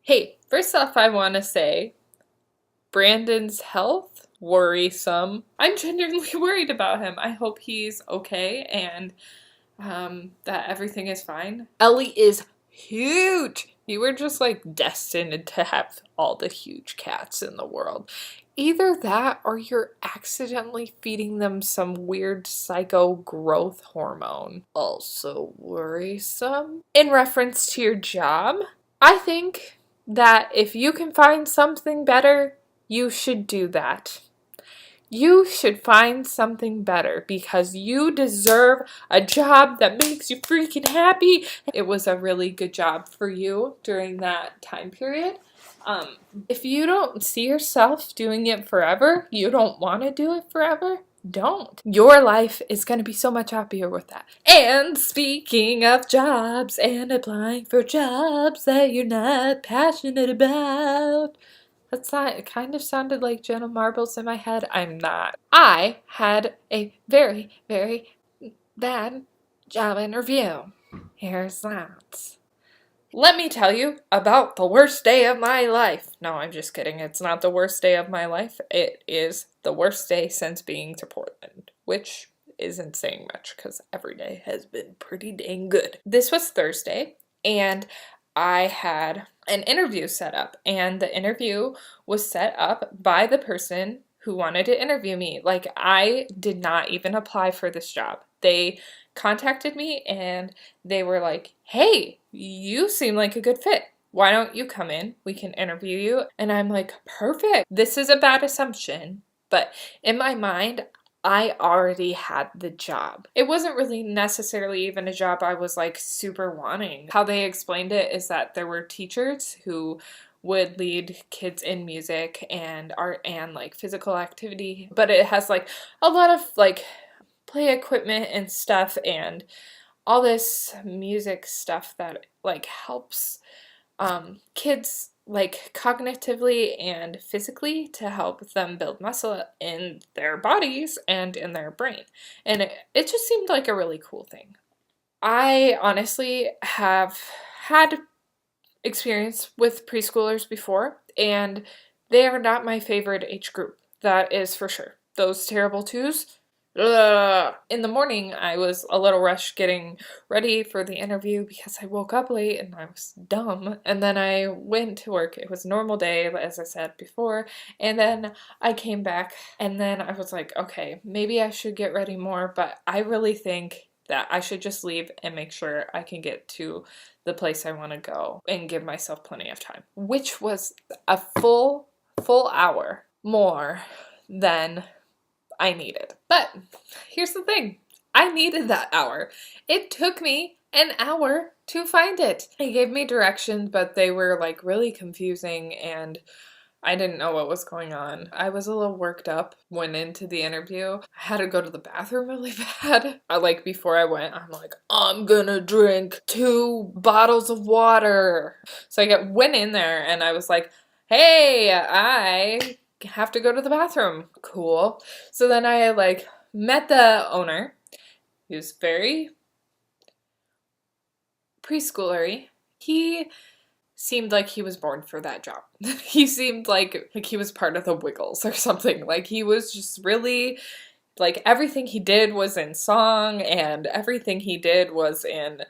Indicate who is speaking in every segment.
Speaker 1: Hey, first off, I want to say Brandon's health worrisome. I'm genuinely worried about him. I hope he's okay and that everything is fine. Ellie is huge. You were just like destined to have all the huge cats in the world. Either that or you're accidentally feeding them some weird psycho growth hormone. Also worrisome. In reference to your job, I think that if you can find something better, you should do that. You should find something better because you deserve a job that makes you freaking happy. It was a really good job for you during that time period. If you don't see yourself doing it forever, you don't want to do it forever, don't. Your life is going to be so much happier with that. And speaking of jobs and applying for jobs that you're not passionate about, it kind of sounded like Jenna Marbles in my head. I'm not. I had a very, very bad job interview. Here's that. Let me tell you about the worst day of my life. No, I'm just kidding. It's not the worst day of my life. It is the worst day since being to Portland, which isn't saying much because every day has been pretty dang good. This was Thursday, and I had an interview set up, and the interview was set up by the person who wanted to interview me. Like, I did not even apply for this job. They contacted me and they were like, hey, you seem like a good fit. Why don't you come in? We can interview you. And I'm like, perfect. This is a bad assumption, but in my mind, I already had the job. It wasn't really necessarily even a job I was like super wanting. How they explained it is that there were teachers who would lead kids in music and art and like physical activity, but it has like a lot of like play equipment and stuff and all this music stuff that like helps kids like cognitively and physically to help them build muscle in their bodies and in their brain. And it just seemed like a really cool thing. I honestly have had experience with preschoolers before, and they are not my favorite age group. That is for sure. Those terrible twos. Ugh. In the morning, I was a little rushed getting ready for the interview because I woke up late and I was dumb. And then I went to work. It was a normal day, as I said before. And then I came back and then I was like, okay, maybe I should get ready more, but I really think that I should just leave and make sure I can get to the place I want to go and give myself plenty of time, which was a full hour more than I needed. But here's the thing. I needed that hour. It took me an hour to find it. They gave me directions, but they were like really confusing and I didn't know what was going on. I was a little worked up, went into the interview. I had to go to the bathroom really bad. Like before I went, I'm like, I'm gonna drink 2 bottles of water. So went in there and I was like, hey, I have to go to the bathroom. Cool. So then I like met the owner. He was very preschoolery. He seemed like he was born for that job. He seemed like he was part of the Wiggles or something. Like he was just really like everything he did was in song and everything he did was in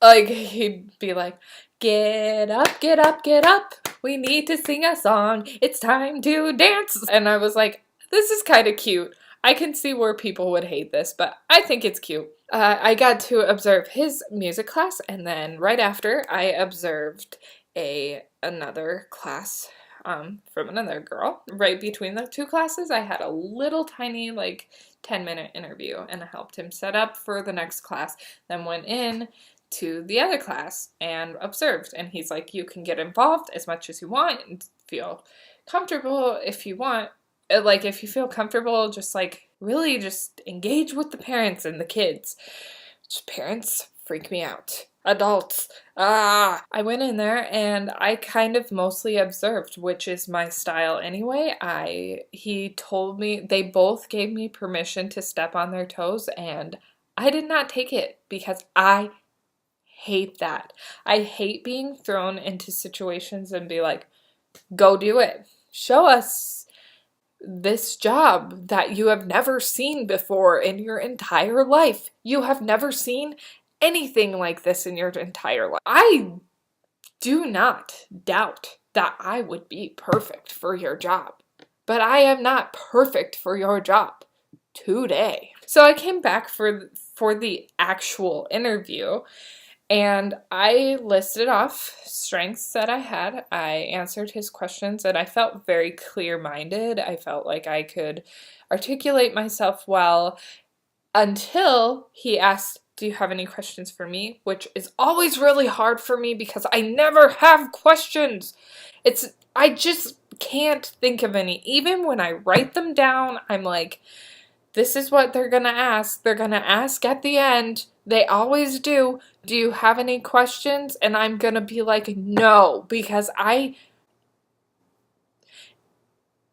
Speaker 1: like he'd be like, get up, get up, get up. We need to sing a song. It's time to dance. And I was like, this is kind of cute. I can see where people would hate this, but I think it's cute. I got to observe his music class, and then right after, I observed another class from another girl. Right between the 2 classes, I had a little tiny, like, 10-minute interview, and I helped him set up for the next class, then went in to the other class and observed. And he's like, you can get involved as much as you want and feel comfortable if you want. Like, if you feel comfortable, just like really just engage with the parents and the kids. Just parents freak me out. Adults. I went in there and I kind of mostly observed, which is my style anyway. He told me, they both gave me permission to step on their toes and I did not take it because I hate that. I hate being thrown into situations and be like, go do it. Show us this job that you have never seen before in your entire life. You have never seen anything like this in your entire life. I do not doubt that I would be perfect for your job, but I am not perfect for your job today. So I came back for the actual interview, and I listed off strengths that I had. I answered his questions, and I felt very clear-minded. I felt like I could articulate myself well until he asked, do you have any questions for me? Which is always really hard for me because I never have questions. I just can't think of any. Even when I write them down, I'm like, this is what they're going to ask. They're going to ask at the end. They always do. Do you have any questions? And I'm going to be like, no, because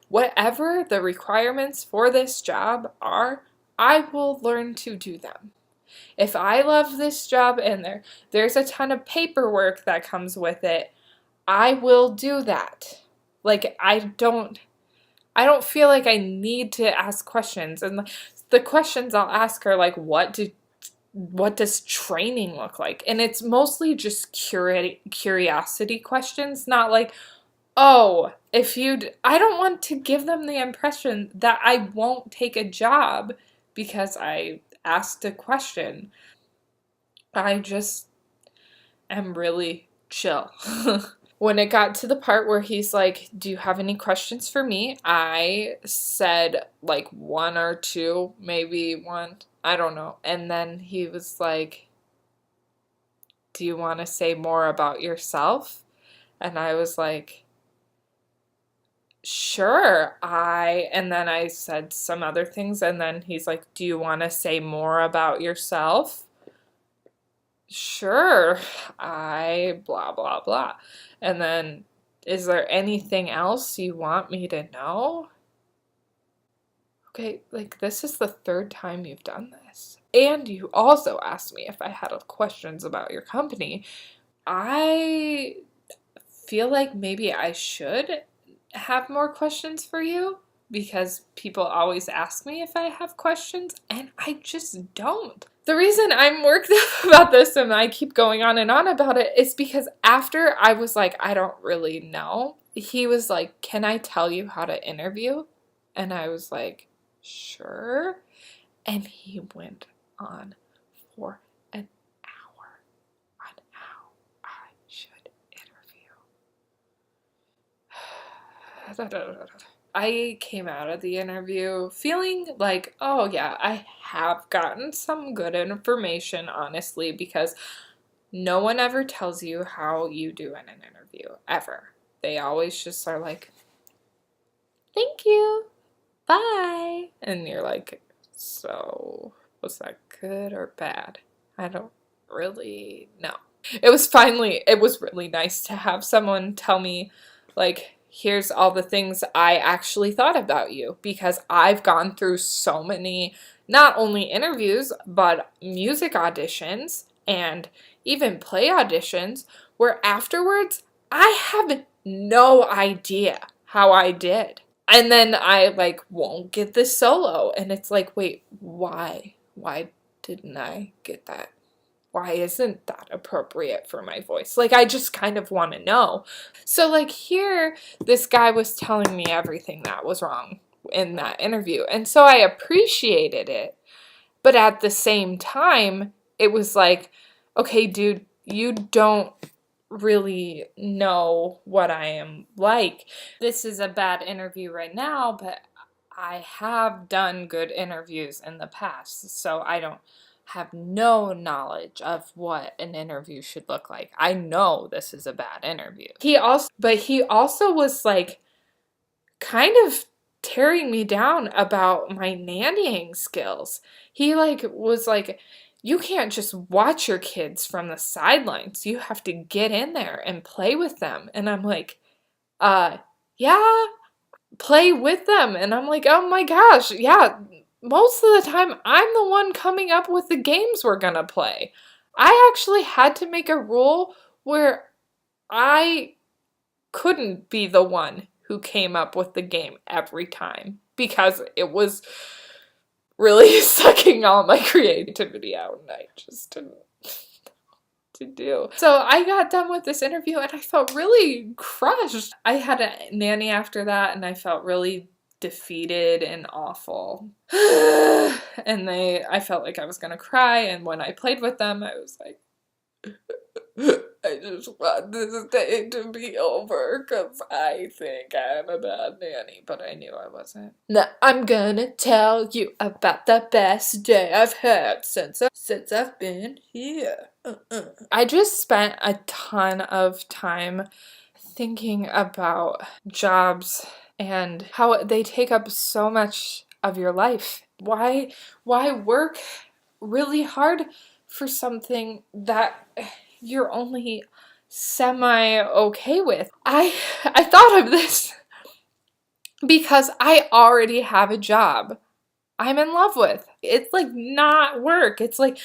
Speaker 1: whatever the requirements for this job are, I will learn to do them. If I love this job and there's a ton of paperwork that comes with it, I will do that. Like, I don't feel like I need to ask questions. And the questions I'll ask are like, what does training look like? And it's mostly just curiosity questions, not like, oh, I don't want to give them the impression that I won't take a job because I asked a question. I just am really chill. When it got to the part where he's like, do you have any questions for me? I said like one or two, maybe one, I don't know. And then he was like, do you want to say more about yourself? And I was like, sure. And then I said some other things, and then he's like, do you want to say more about yourself? Sure. Blah, blah, blah. And then, is there anything else you want me to know? Okay, like, this is the third time you've done this. And you also asked me if I had questions about your company. I feel like maybe I should have more questions for you because people always ask me if I have questions, and I just don't. The reason I'm worked up about this and I keep going on and on about it is because after I was like, I don't really know, he was like, can I tell you how to interview? And I was like, sure. And he went on for an hour on how I should interview. I came out of the interview feeling like, oh yeah, I have gotten some good information, honestly, because no one ever tells you how you do in an interview, ever. They always just are like, thank you, bye. And you're like, so was that good or bad? I don't really know. It was really nice to have someone tell me, like, here's all the things I actually thought about you, because I've gone through so many, not only interviews, but music auditions and even play auditions where afterwards I have no idea how I did. And then I like won't get the solo, and it's like, wait, why? Why didn't I get that? Why isn't that appropriate for my voice? Like, I just kind of want to know. So, like, here, this guy was telling me everything that was wrong in that interview. And so I appreciated it. But at the same time, it was like, okay, dude, you don't really know what I am like. This is a bad interview right now, but I have done good interviews in the past. So I don't have no knowledge of what an interview should look like. I know this is a bad interview. He also was like kind of tearing me down about my nannying skills. He was like, you can't just watch your kids from the sidelines. You have to get in there and play with them. And I'm like, yeah, play with them. And I'm like, oh my gosh, yeah. Most of the time, I'm the one coming up with the games we're gonna play. I actually had to make a rule where I couldn't be the one who came up with the game every time because it was really sucking all my creativity out and I just didn't to do. So I got done with this interview and I felt really crushed. I had a nanny after that and I felt really defeated and awful. And I felt like I was gonna cry, and when I played with them, I was like, I just want this day to be over because I think I'm a bad nanny, but I knew I wasn't. Now I'm gonna tell you about the best day I've had since I've been here. I just spent a ton of time thinking about jobs and how they take up so much of your life. Why work really hard for something that you're only semi okay with? I thought of this because I already have a job I'm in love with. It's like not work. It's like,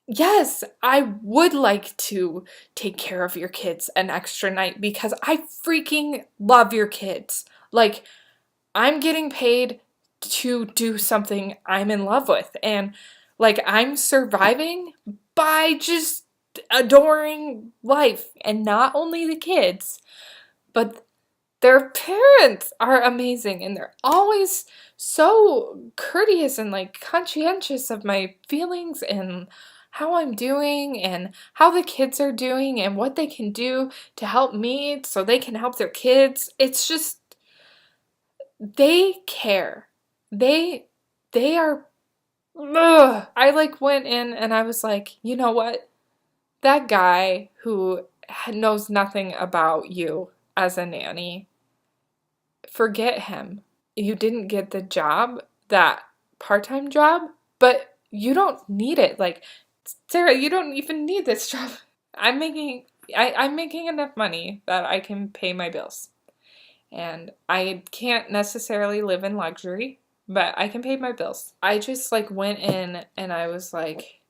Speaker 1: yes, I would like to take care of your kids an extra night because I freaking love your kids. Like, I'm getting paid to do something I'm in love with. And, like, I'm surviving by just adoring life. And not only the kids, but their parents are amazing. And they're always so courteous and, like, conscientious of my feelings and how I'm doing and how the kids are doing and what they can do to help me so they can help their kids. It's just, they care. They are, ugh. I like went in and I was like, you know what? That guy who knows nothing about you as a nanny, forget him. You didn't get the job, that part-time job, but you don't need it. Like, Sarah, you don't even need this job. I'm making enough money that I can pay my bills. And I can't necessarily live in luxury, but I can pay my bills. I just like went in and I was like,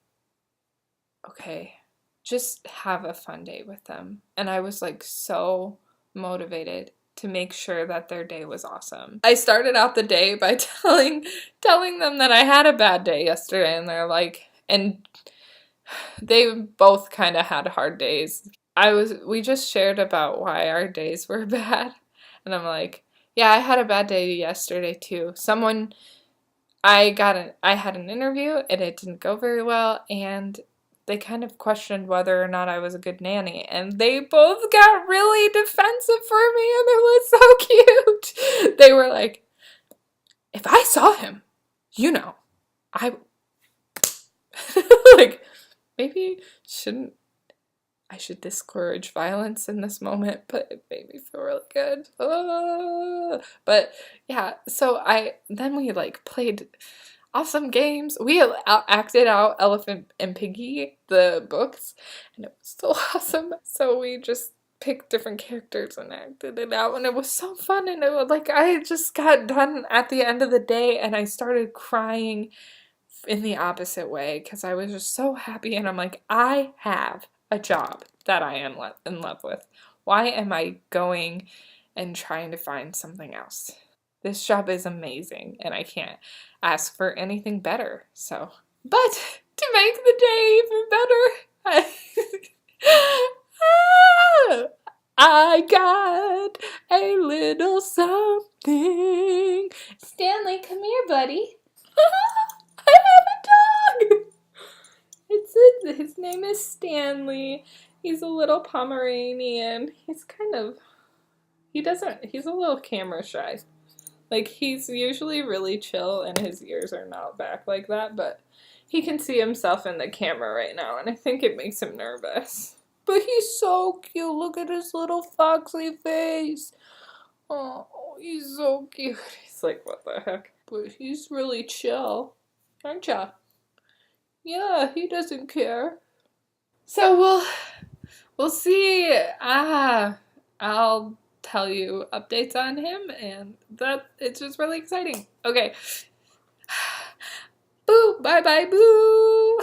Speaker 1: okay, just have a fun day with them. And I was like so motivated to make sure that their day was awesome. I started out the day by telling them that I had a bad day yesterday, and they're like, and they both kind of had hard days. We just shared about why our days were bad. And I'm like, yeah, I had a bad day yesterday too. I had an interview and it didn't go very well, and they kind of questioned whether or not I was a good nanny, and they both got really defensive for me, and it was so cute. They were like, if I saw him, I like, maybe I should discourage violence in this moment, but it made me feel really good. But yeah, so then we like played awesome games. We acted out Elephant and Piggy, the books, and it was so awesome. So we just picked different characters and acted it out, and it was so fun. And it was like, I just got done at the end of the day and I started crying in the opposite way because I was just so happy, and I'm like, I have a job that I am in love with. Why am I going and trying to find something else? This job is amazing and I can't ask for anything better. So, but to make the day even better, I got a little something. Stanley, come here, buddy. I have a dog. His name is Stanley. He's a little Pomeranian. He's a little camera shy. Like, he's usually really chill and his ears are not back like that, but he can see himself in the camera right now, and I think it makes him nervous. But he's so cute. Look at his little foxy face. Oh, he's so cute. He's like, what the heck? But he's really chill. Aren't ya? Yeah, he doesn't care. So we'll see. I'll tell you updates on him, and that it's just really exciting. Okay. Boo, bye bye, boo.